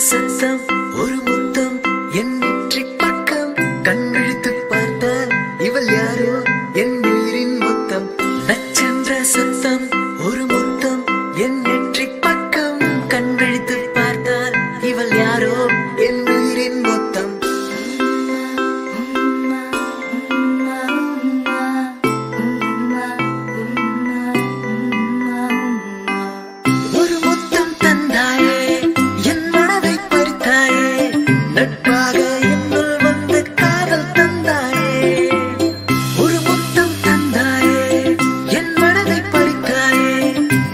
சத்தம் ஒரு முத்தம் என் நெற்றி பக்கம் கண் விழித்து பார்த்தால் இவள் யாரோ என் உயிரின் மொத்தம். நச்சென்ற சத்தம் ஒரு முத்தம் என் நெற்றி பக்கம் கண் விழித்து பார்த்தால் இவள் யாரோ என் உயிரின் மொத்தம். நட்பாக என்னுள் வந்து காதல் தந்தாயே, ஒரு முத்தம் தந்தாயே, என் மனதை பறித்தாயே.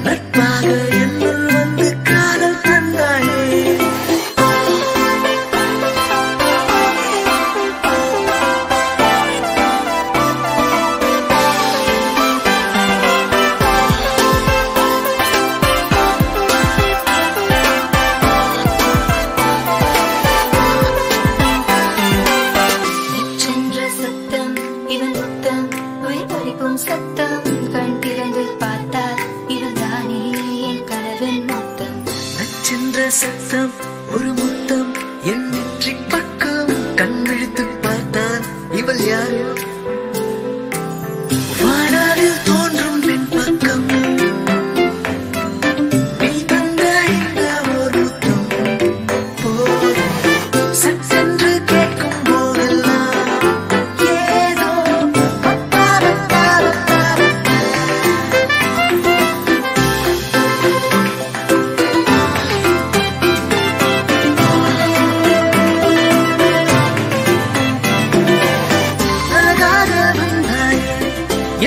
நட்பாக என்னுள் வந்து காதல் தந்தாயே. சத்தம் கண் திறந்து பார்த்தால் இதுதானே என் கனவின் மொத்தம். நச்சென்ற சத்தம் ஒரு முத்தம் என் நெற்றி பக்கம் கண் விழித்து பார்த்தால் இவள் யாரோ வானாவில் தோன்றும் பெண் பக்கம். நீ தந்த இந்த ஒரு முத்தம் போதும் சட்டென்று கேட்கும் போதெல்லாம் ஏதோ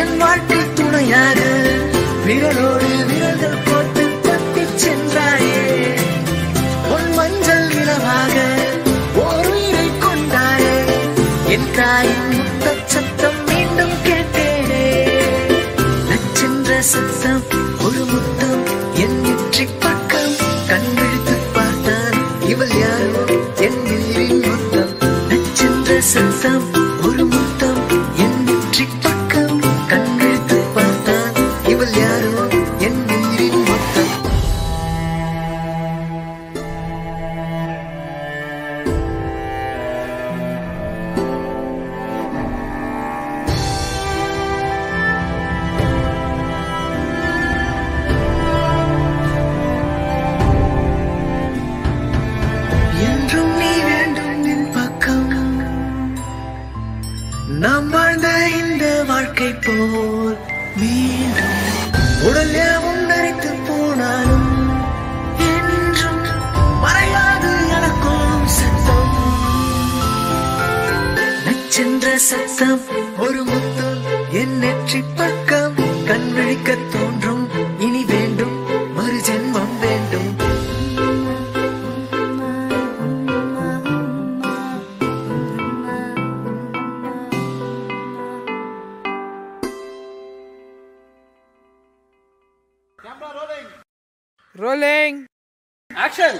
என் வாழ்க்கை துணையாக விரலோடு விரல்கள் போட்டு தப்பிச் சென்றாயே. உன் மஞ்சள் நிலவாக ஓர் உயிரை கொண்டாயே. என் தாயின் முத்தச் சத்தம் மீண்டும் கேட்டேனே. நச்சென்ற சத்தம் ஒரு முத்தம் என் நெற்றி பக்கம் கண் விழித்து பார்த்தால் இவள் யாரோ என் உயிரின் மொத்தம். நச்சென்ற சத்தம் ஒரு முத்தம் என் நெற்றி பக்கம் கண் விழித்து பார்த்தால் இவள் யாரோ என் உயிரின் மொத்தம். என்றும் நீ வேண்டும் என் பக்கம். நாம் வாழ்ந்த இந்த வாழ்க்கை போல் மீண்டும் உடல் யாவும் நரைத்து போனாலும் என்றும் மறையாது எனக்கும் சத்தம். நச்சென்ற சத்தம் ஒரு முத்தம் என் நெற்றி பக்கம் கண் விழிக்க தோன்றும் இனி வேண்டும் மறு ஜென்மம் வேண்டும். Rolling. Action.